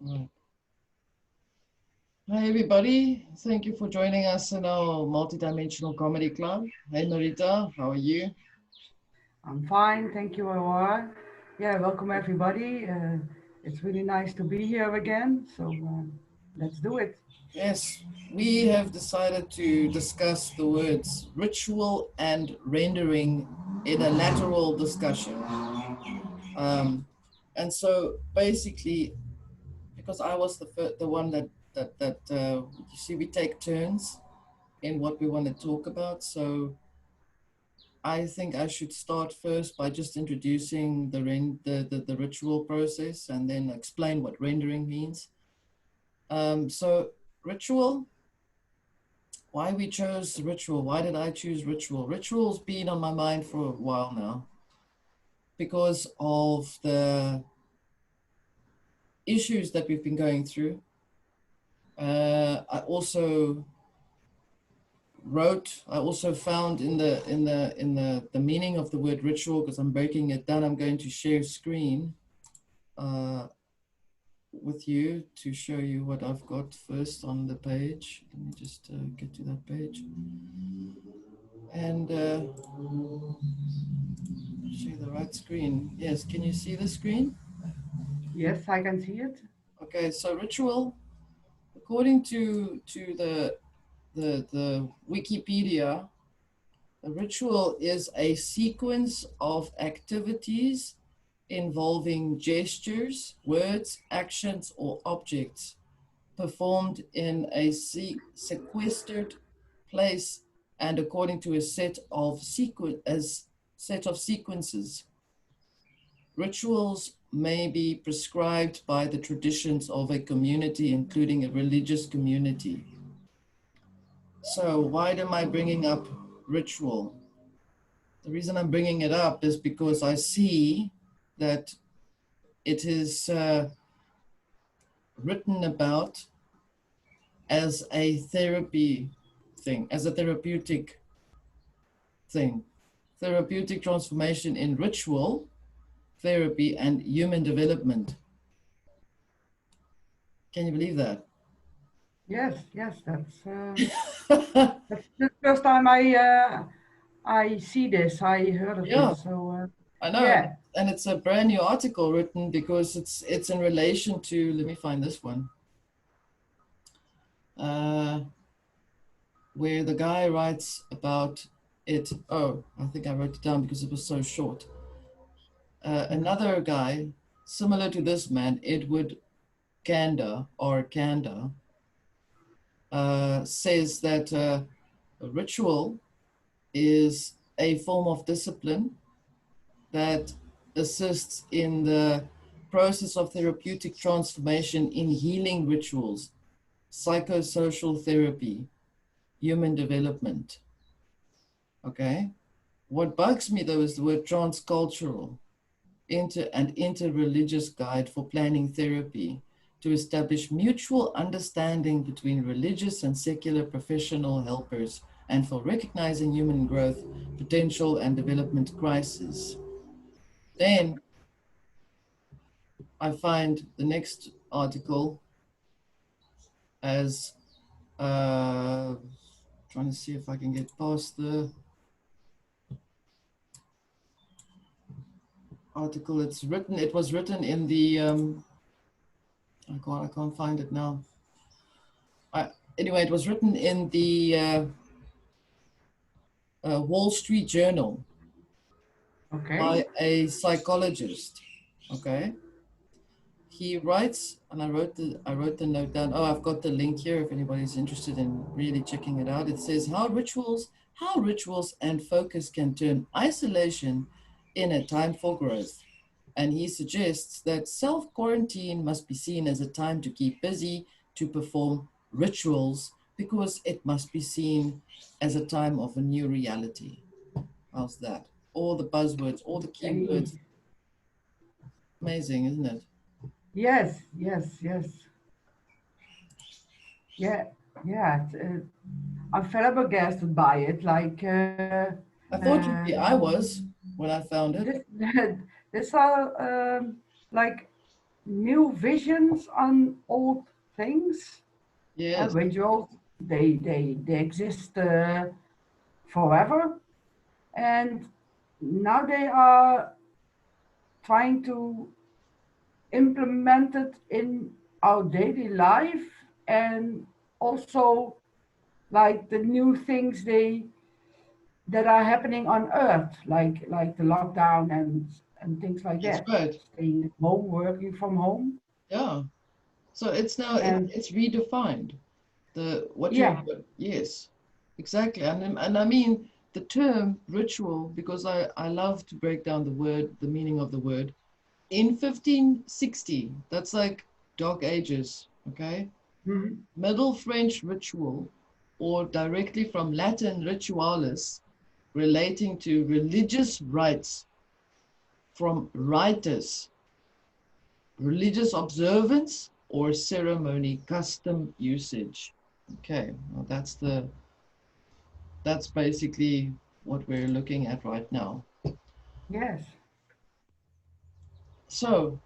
Right. Hi, everybody. Thank you for joining us in our multidimensional comedy club. Hey, Marieta, how are you? I'm fine, thank you, Aurora. Yeah, welcome everybody. It's really nice to be here again. So let's do it. Yes, we have decided to discuss the words ritual and rendering in a lateral discussion. Um, and so basically, because I was the one that you see, we take turns in what we want to talk about. So I think I should start first by just introducing the ritual process and then explain what rendering means. So ritual, why we chose ritual? Why did I choose ritual? Ritual's been on my mind for a while now because of the issues that we've been going through. I also I also found in the meaning of the word ritual, because I'm breaking it down. I'm going to share screen uh, with you to show you what I've got first on the page. Let me just get to that page and share the right screen. Yes, can you see the screen? Yes, I can see it. Okay, so ritual, according to the Wikipedia, a ritual is a sequence of activities involving gestures, words, actions, or objects performed in a sequestered place and according to a set of sequences. Rituals may be prescribed by the traditions of a community, including a religious community. So why am I bringing up ritual? The reason I'm bringing it up is because I see that it is written about as a therapy thing, as a therapeutic thing. Therapeutic transformation in ritual, therapy, and human development. Can you believe that? Yes, that's the first time I see this. I heard of Yeah, this. So I know. yeah, And it's a brand new article written because it's in relation to, let me find this one, uh, where the guy writes about it. Oh, I think I wrote it down because it was so short. Another guy, similar to this man, Edward Kanda, says that a ritual is a form of discipline that assists in the process of therapeutic transformation in healing rituals, psychosocial therapy, human development. Okay. What bugs me though is the word transcultural, interreligious guide for planning therapy to establish mutual understanding between religious and secular professional helpers and for recognizing human growth, potential, and development crisis. Then I find the next article as trying to see if I can get past the article. It was written in the, I can't find it now. Anyway, it was written in the Wall Street Journal okay. by a psychologist. Okay, he writes, and I wrote the note down. Oh, I've got the link here if anybody's interested in really checking it out. It says how rituals and focus can turn isolation in a time for growth. And he suggests that self quarantine must be seen as a time to keep busy, to perform rituals, because it must be seen as a time of a new reality. How's that? All the buzzwords, all the Hey, keywords. Amazing, isn't it? yes. Yeah, yeah. I'm flabbergasted by it. I thought you'd I was when I found it. this, this are like new visions on old things. Yes, Rituals, they exist forever, and now they are trying to implement it in our daily life, and also like the new things they that are happening on Earth, like the lockdown and things like that's that, right. staying at home, working from home, Yeah. So it's now and it's redefined. The what you yeah, yes, exactly. And I mean the term ritual, because I love to break down the word, the meaning of the word. In 1560, that's like Dark Ages, okay? mhm, Middle French ritual, or directly from Latin ritualis, relating to religious rites from ritus, religious observance or ceremony, custom, usage. Okay, well that's basically what we're looking at right now. yes, So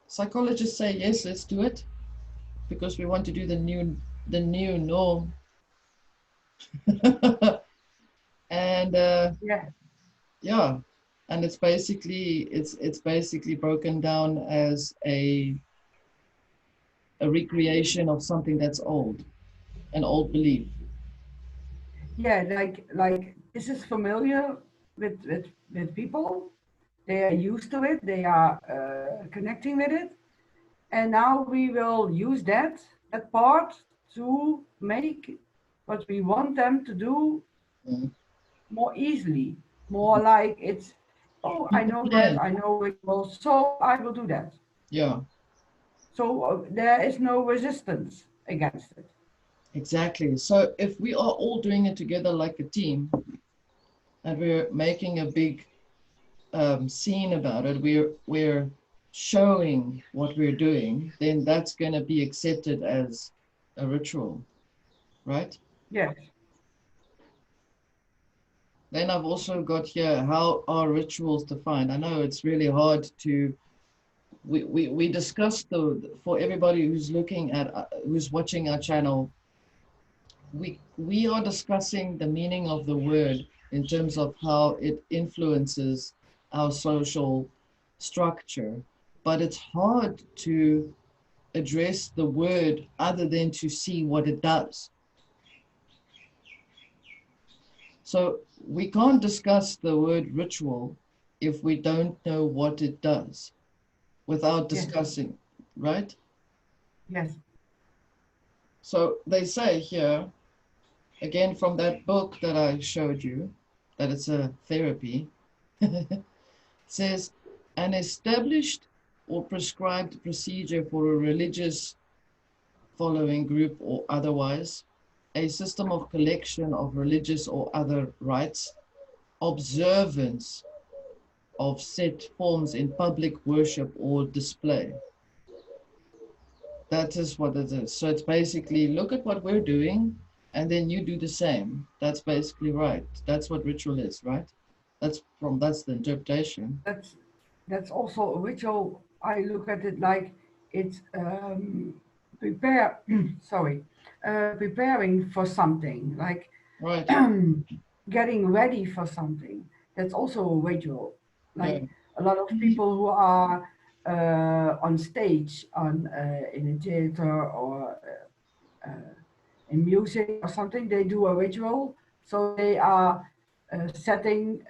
psychologists say yes, let's do it because we want to do the new norm. And yeah, yeah, and it's basically broken down as a recreation of something that's old, an old belief. yeah. Like this is familiar with people. They are used to it. They are connecting with it, and now we will use that part to make what we want them to do Mm. more easily, more like it's, oh, I know that, Compliant. I know it will, so I will do that. Yeah, So there is no resistance against it. exactly. So if we are all doing it together like a team and we're making a big scene about it, we're showing what we're doing, then that's going to be accepted as a ritual, right? Yes, Then I've also got here, how are rituals defined? I know it's really hard to, we discussed for everybody who's looking at, who's watching our channel, we are discussing the meaning of the word in terms of how it influences our social structure, but it's hard to address the word other than to see what it does. So we can't discuss the word ritual if we don't know what it does without yes, discussing, right? yes, So they say here, again from that book that I showed you, that it's a therapy, says an established or prescribed procedure for a religious following group or otherwise, a system of collection of religious or other rites, observance of set forms in public worship or display. That is what it is. So it's basically look at what we're doing and then you do the same. That's basically right. That's what ritual is, right? That's the interpretation. that's that's also a ritual. I look at it like it's prepare sorry, preparing for something, like Right. getting ready for something. That's also a ritual. Yeah. Like a lot of people who are on stage, on in a theater or in music or something, they do a ritual. So they are setting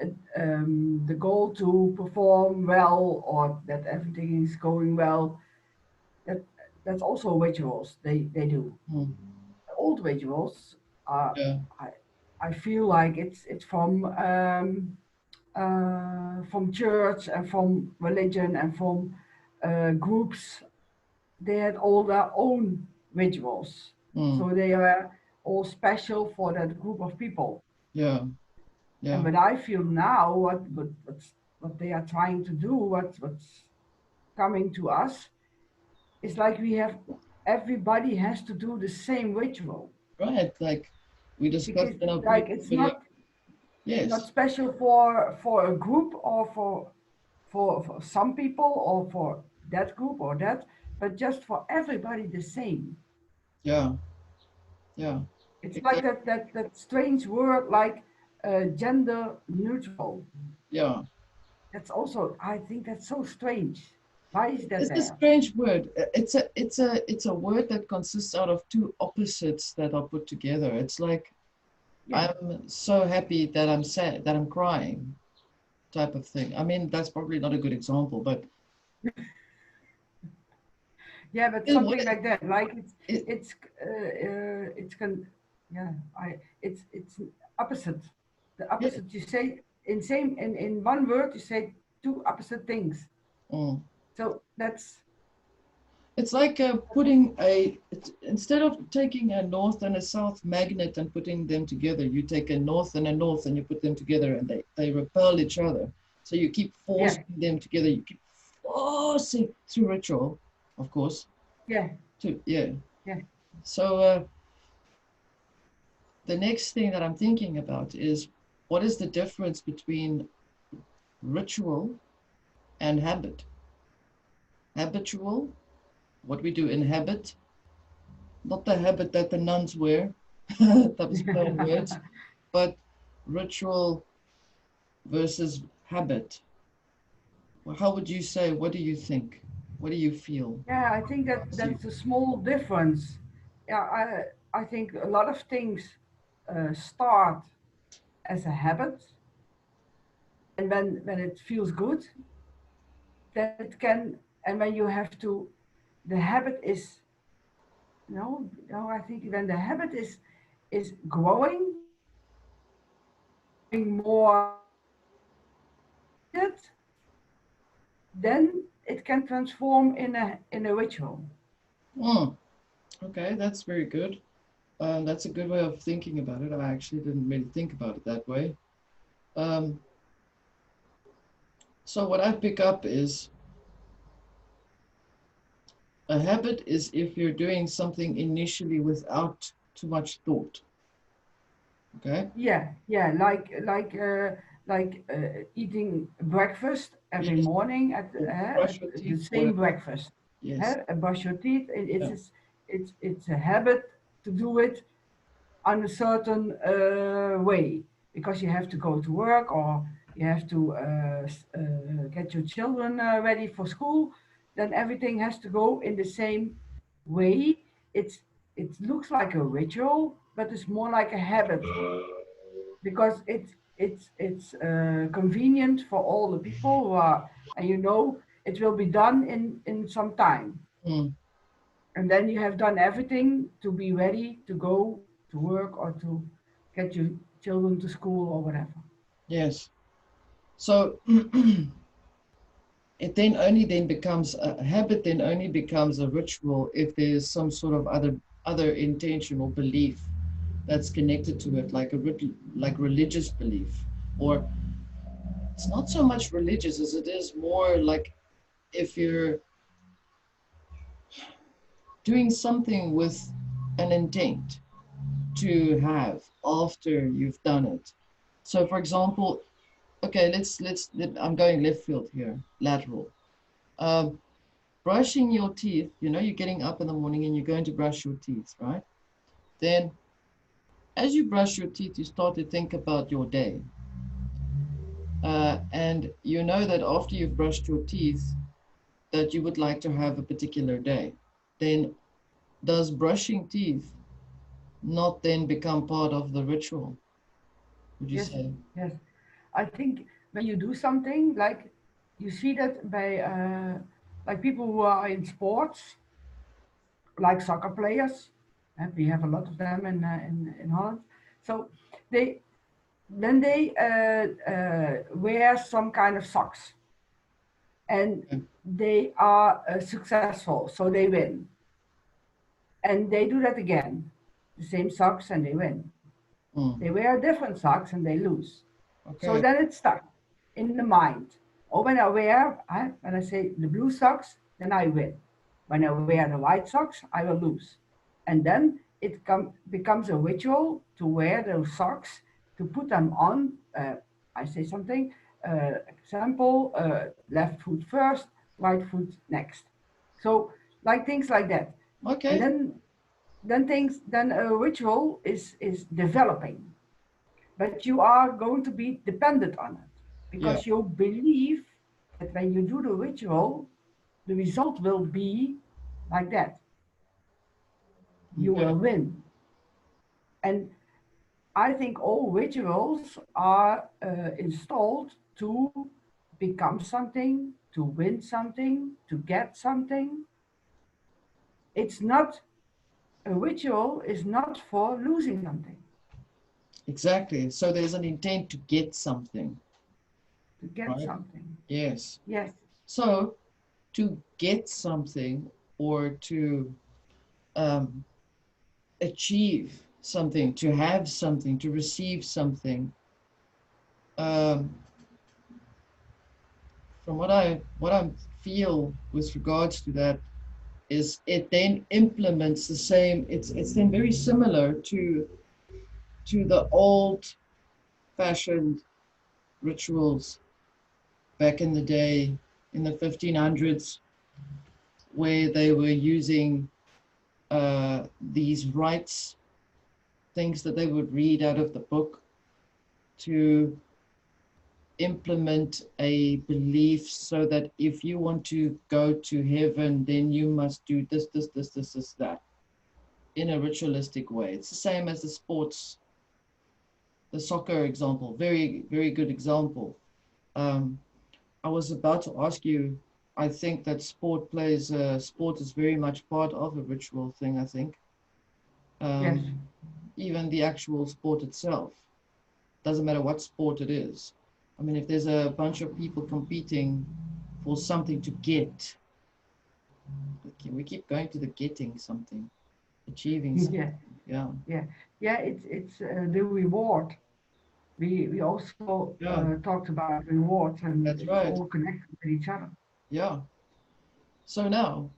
the goal to perform well, or that everything is going well. That that's also rituals they do. Hmm. Old rituals are, Yeah. I I feel like it's from church and from religion and from groups. They had all their own rituals, Hmm. so they were all special for that group of people. Yeah. And Yeah. what I feel now, what they are trying to do, what's coming to us, is like we have, everybody has to do the same ritual, Right. Like we because discussed in our like previous video. it's not Yes. special for a group or for some people or for that group or that. but just for everybody the same. Yeah. Yeah. It's like Exactly. that strange word like gender neutral. Yeah. That's also, I think that's so strange. Why is that It's a there? strange word. It's a word that consists out of two opposites that are put together. It's like Yeah, I'm so happy that I'm sad, that I'm crying, type of thing. I mean, that's probably not a good example, but yeah, but it, what something like that. Like it, it's it's can yeah. It's opposite. The yeah, opposite you say in one word you say two opposite things. mm. So that's It's like putting instead of taking a north and a south magnet and putting them together, you take a north and you put them together and they repel each other. So you keep yeah, forcing them together. You keep forcing through ritual, of course. yeah, Yeah. yeah. So the next thing that I'm thinking about is what is the difference between ritual and habit? Habitual, what we do in habit, not the habit that the nuns wear, that was play on words, but ritual versus habit. Well, how would you say, what do you think? What do you feel? Yeah, I think that See, that's a small difference. Yeah, I think a lot of things start as a habit, and when it feels good, then it can. And when you have to, the habit is no. I think when the habit is growing, becoming more repeated, then it can transform in a ritual. mm, okay, that's very good. That's a good way of thinking about it. I actually didn't really think about it that way. Um, so what I pick up is a habit is if you're doing something initially without too much thought. Okay. Yeah, yeah, like eating breakfast every Yes. morning Or brush at your the teeth or same whatever. breakfast. Yes. Brush your teeth. Yeah. It's a habit to do it on a certain way because you have to go to work or you have to get your children ready for school. Then everything has to go in the same way. It's it looks like a ritual, but it's more like a habit because it's convenient for all the people who are, and it will be done in some time, Mm, and then you have done everything to be ready to go to work or to get your children to school or whatever. yes. So it then becomes a habit, then only becomes a ritual if there's some sort of other intention or belief that's connected to it, like like religious belief, or it's not so much religious as it is more like if you're doing something with an intent to have after you've done it. So, for example, okay, I'm going left field here, lateral. Um, Brushing your teeth, you're getting up in the morning and you're going to brush your teeth, right? Then, as you brush your teeth, you start to think about your day. And you know that after you've brushed your teeth, that you would like to have a particular day. Then, does brushing teeth not then become part of the ritual, would you Yes, say? yes. I think when you do something like you see that by like people who are in sports, like soccer players, and we have a lot of them in Holland. So they then they wear some kind of socks and Okay. they are successful, so they win. And they do that again, the same socks, and they win. Mm, They wear different socks and they lose. So okay. then it's stuck in the mind. Or when I say the blue socks, then I win. When I wear the white socks, I will lose. And then becomes a ritual to wear those socks, to put them on. I say something, example, left foot first, right foot next. So like things like that. And Okay. then a ritual is developing, but you are going to be dependent on it Yeah. because you believe that when you do the ritual, the result will be like that. You Okay. will win. And I think all rituals are installed to become something, to win something, to get something. It's not, a ritual is not for losing something, Exactly. So there's an intent to get something, to get right? something. Yes. Yes, So to get something or to um, achieve something, to have something, to receive something, um, from what I feel with regards to that is it then implements the same. It's then very similar to the old fashioned rituals back in the day in the 1500s where they were using these rites, things that they would read out of the book to implement a belief so that if you want to go to heaven, then you must do this, that in a ritualistic way. It's the same as the sports, the soccer example, very, very good example. Um, I was about to ask you, I think that sport is very much part of a ritual thing, I think. yes, Um, even the actual sport itself, doesn't matter what sport it is. I mean, if there's a bunch of people competing for something to get, okay, we keep going to the getting something, achieving yeah, something. Yeah, yeah, yeah. It's the reward. We also yeah, talked about rewards, and that's it's right. all connected with each other. Yeah. So now,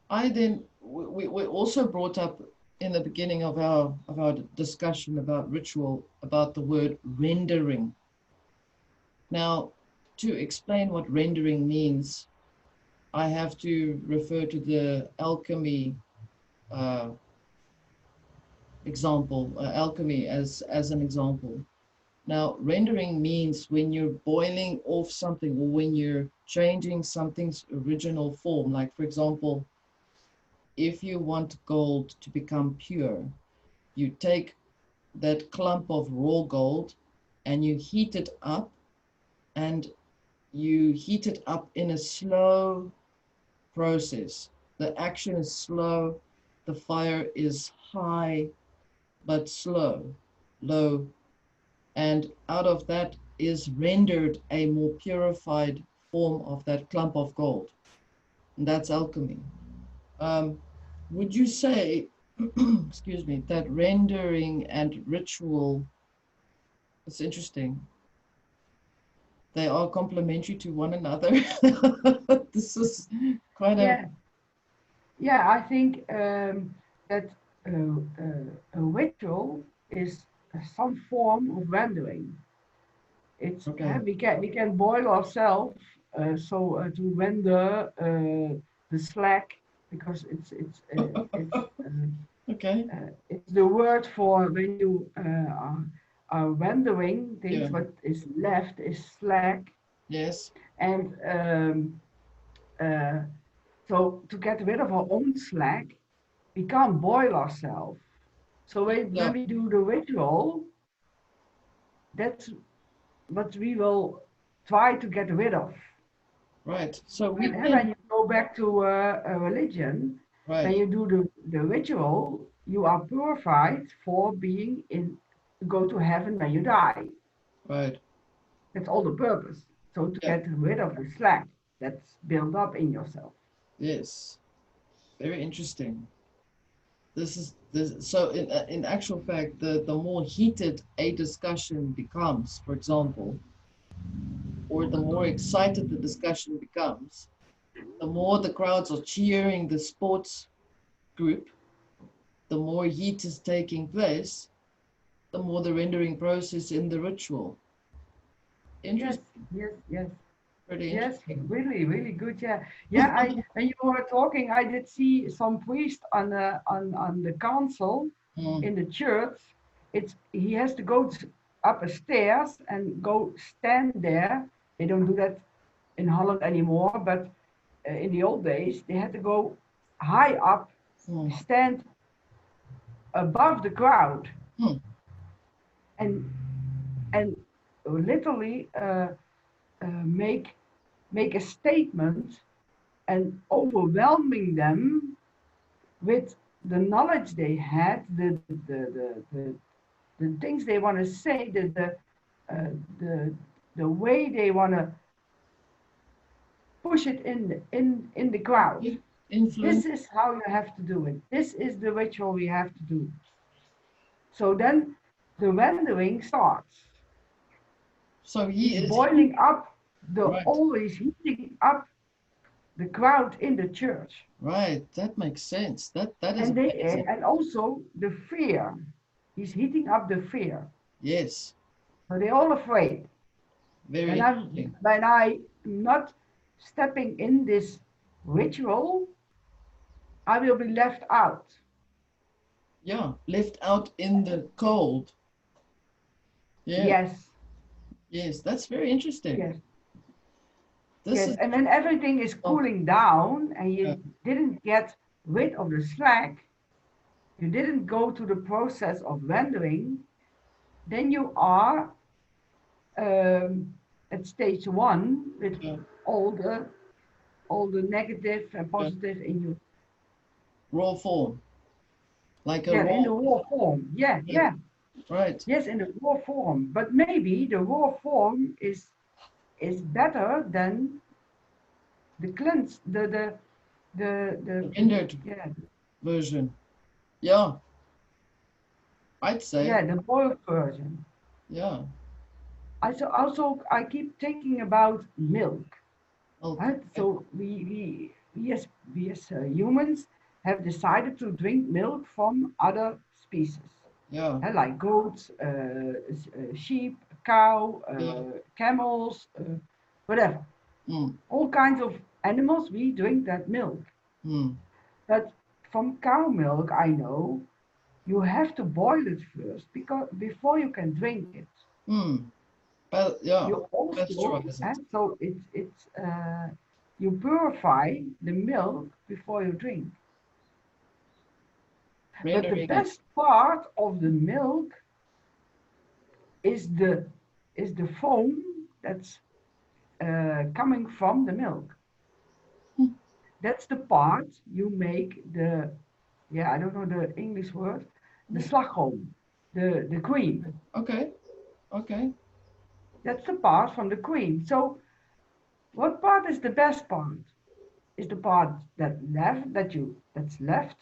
I then we also brought up in the beginning of our discussion about ritual about the word rendering. Now, to explain what rendering means, I have to refer to the alchemy uh, example, alchemy as an example. Now, rendering means when you're boiling off something or when you're changing something's original form. Like, for example, if you want gold to become pure, you take that clump of raw gold and you heat it up, and you heat it up in a slow process. The action is slow, the fire is high but slow, low, and out of that is rendered a more purified form of that clump of gold. And that's alchemy. Um, would you say, excuse me, that rendering and ritual, it's interesting, they are complementary to one another? This is quite a, Yeah, yeah. I think that a ritual is some form of rendering. It's okay, we can boil ourselves to render the slack because okay, it's the word for when you are rendering yeah, things. What is left is slack, yes, and uh, so to get rid of our own slack, we can't boil ourselves. So heat it when up, we do the ritual, that's what we will try to get rid of. right? So we When can, you go back to a religion, when right, you do the ritual, you are purified for being in to go to heaven when you die. right, That's all the purpose. So to yeah, get rid of the slack that's built up in yourself. yes, very interesting. This is this. So in actual fact, the more heated a discussion becomes, for example, or the more excited the discussion becomes, the more the crowds are cheering the sports group, the more heat is taking place, the more the rendering process in the ritual. Yes, Interesting. yes, yes. Pretty Yes, interesting. really, really good. Yeah, yeah. When you were talking, I did see some priest on the council Mm, in the church. He has to go up a stairs and go stand there. They don't do that in Holland anymore, but in the old days they had to go high up, mm, stand above the crowd, mm. and and literally make a statement and overwhelming them with the knowledge they had, the things they want to say, uh, the the way they want to push it in the crowd. Yeah. This Influence. is how you have to do it. This is the ritual we have to do. So then the rendering starts. So he He's is boiling up the right. always heating up the crowd in the church. Right. That makes sense. That is And they amazing. and also the fear. He's heating up the fear. Yes. So they're all afraid. Very interesting. When I'm not stepping in this ritual, I will be left out. Yeah. Left out in the cold. Yeah. Yes, Yes. That's very interesting. yes, This yes. is And then everything is oh, cooling down and yeah. you didn't get rid of the slack. You didn't go to the process of rendering. Then you are at stage one with Yeah. all the negative and Yeah. positive in you. Raw form. Like a Yeah, raw. in the raw form. Yeah, Yeah. yeah. Right. Yes, in the raw form. But maybe the raw form is better than the cleanse, the Rendered yeah, version. Yeah. I'd say. yeah, the boiled version. Yeah. I keep thinking about milk. Right? Okay. So we as humans have decided to drink milk from other species, Yeah. like goats, sheep, cow, Yeah. camels, whatever. Mm, All kinds of animals, we drink that milk. mm, But from cow milk, I know you have to boil it first because before you can drink it. mm. But yeah. You also, Pasteurize it. and so you purify the milk before you drink. But the Rendering it. best part of the milk is the foam that's coming from the milk. Hmm, That's the part you make the, yeah, I don't know the English word, the hmm. slagroom, the cream. Okay. Okay. That's the part from the cream. So what part is the best part? Is the part that's left,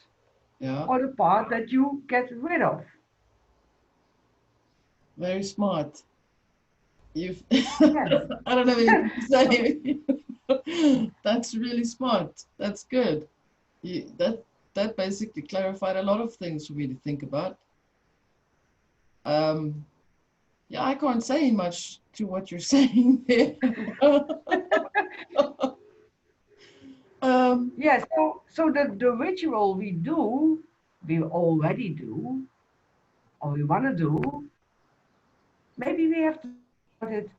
Yeah. or the part that you get rid of? Very smart. You've Yes. I don't know anything to say. That's really smart. That's good. That basically clarified a lot of things for me to think about. Um, yeah, I can't say much to what you're saying there. um, Yes. So the ritual we already do, or we want to do, maybe we have to think about it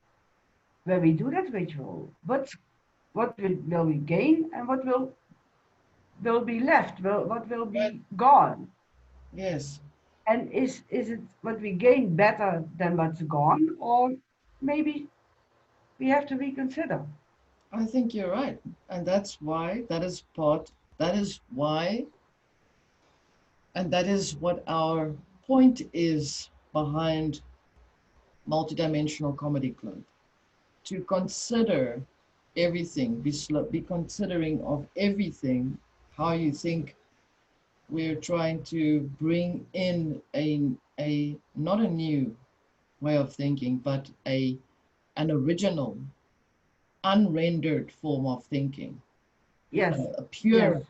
where we do that ritual. What will we gain and what will be left? What will but be gone? yes, And is it what we gain better than what's gone, or maybe we have to reconsider? I think you're right. And that's why, that is why, and that is what our point is behind Multidimensional Comedy Club. To consider everything, be considering of everything, how you think. We're trying to bring in a not a new way of thinking, but an original, unrendered form of thinking, Yes, a yes, pure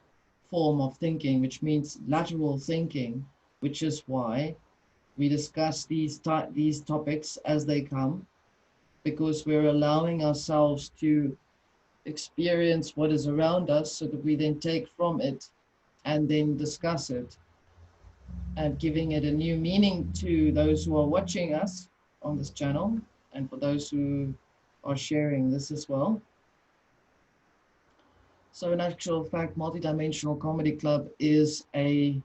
form of thinking, which means lateral thinking, which is why we discuss these topics as they come, because we're allowing ourselves to experience what is around us so that we then take from it and then discuss it and giving it a new meaning to those who are watching us on this channel and for those who are sharing this as well. So in actual fact, Multidimensional Comedy Club is a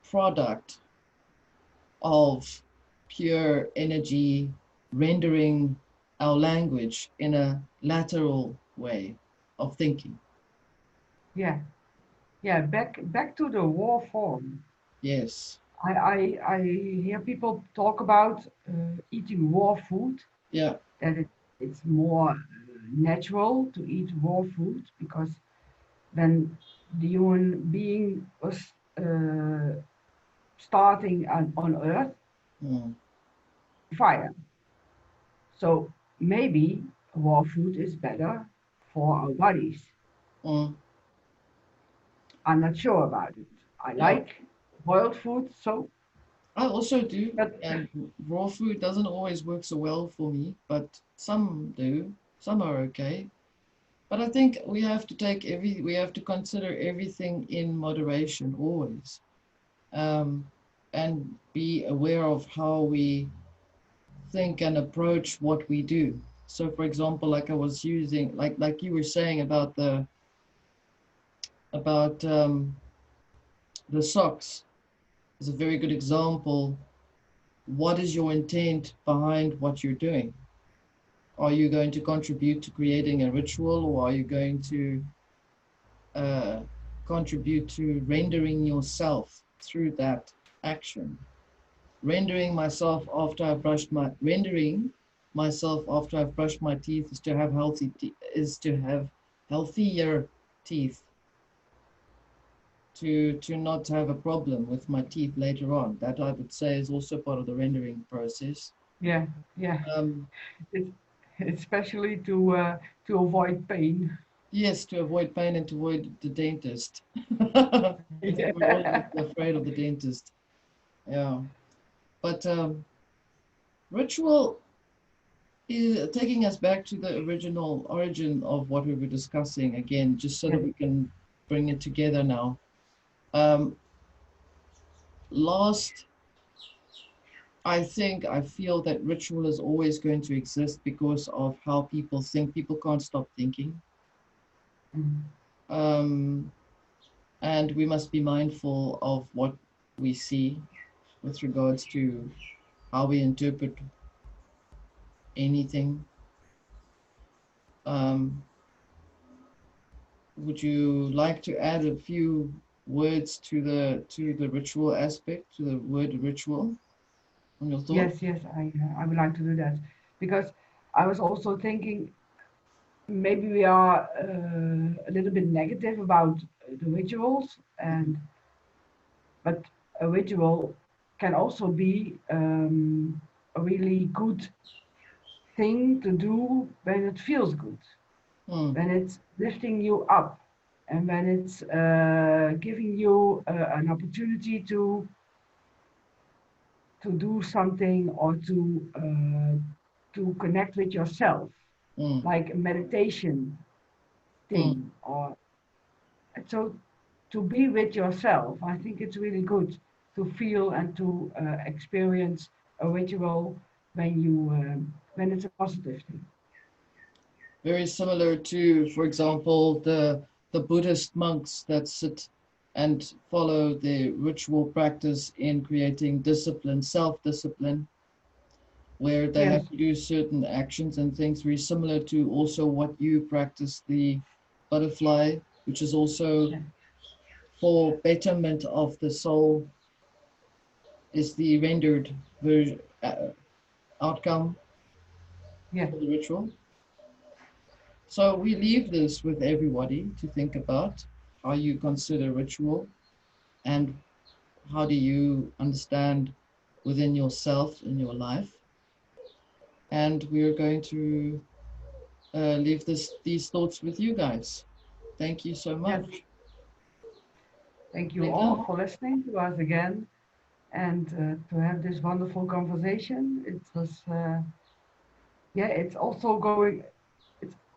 product of pure energy rendering our language in a lateral way of thinking. Yeah, yeah. Back to the raw form. Yes. I hear people talk about eating raw food, Yeah. that it's more natural to eat raw food because when the human being was starting on Earth, Mm. fire. So maybe raw food is better for our bodies. Mm. I'm not sure about it. I Yeah. like boiled food, so I also do, but and raw food doesn't always work so well for me, but some do. Some are okay. But I think we have to consider everything in moderation always, um, and be aware of how we think and approach what we do. So, for example, like I was using, like you were saying about the socks is a very good example. What is your intent behind what you're doing? Are you going to contribute to creating a ritual, or are you going to uh, contribute to rendering yourself through that action? Rendering myself after I've brushed my teeth is to have healthier teeth, to not have a problem with my teeth later on. That I would say is also part of the rendering process. yeah, yeah. Um, It's, especially to avoid pain. yes, to avoid pain and to avoid the dentist. I think we're all a Yeah. bit afraid of the dentist. Yeah, but ritual is taking us back to the original origin of what we were discussing again, just so that we can bring it together now. Um, last, I feel that ritual is always going to exist because of how people think. People can't stop thinking. Mm. Um, and we must be mindful of what we see with regards to how we interpret anything. Um, would you like to add a few words to the ritual aspect, to the word ritual, on your thought? Yes, yes, I would like to do that because I was also thinking maybe we are a little bit negative about the rituals, and but a ritual can also be a really good thing to do when it feels good, Mm, when it's lifting you up, and when it's giving you an opportunity to do something or to connect with yourself, mm, like a meditation mm. thing. Or so to be with yourself, I think it's really good to feel and to experience a ritual when it's a positive thing. Very similar to, for example, the Buddhist monks that sit and follow the ritual practice in creating discipline, self-discipline, where they Yes. have to do certain actions and things very similar to also what you practice, the butterfly, which is also Yeah. for betterment of the soul, is the rendered outcome Yeah. for the ritual. So we leave this with everybody to think about how you consider ritual and how do you understand within yourself in your life. And we're going to leave these thoughts with you guys. Thank you so Yes. much. Thank you all Marieta? for listening to us again and to have this wonderful conversation. It was, yeah, it's also going.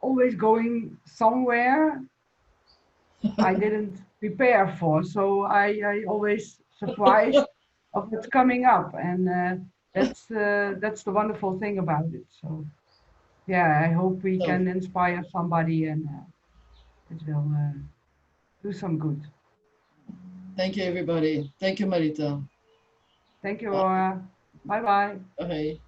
always going somewhere I didn't prepare for. So I always surprised of what's coming up, and that's the wonderful thing about it. So yeah, I hope we So, can inspire somebody, and it will do some good. thank you, everybody. Thank you, Marieta. Thank you, Bye. Aurora. Bye bye. Okay.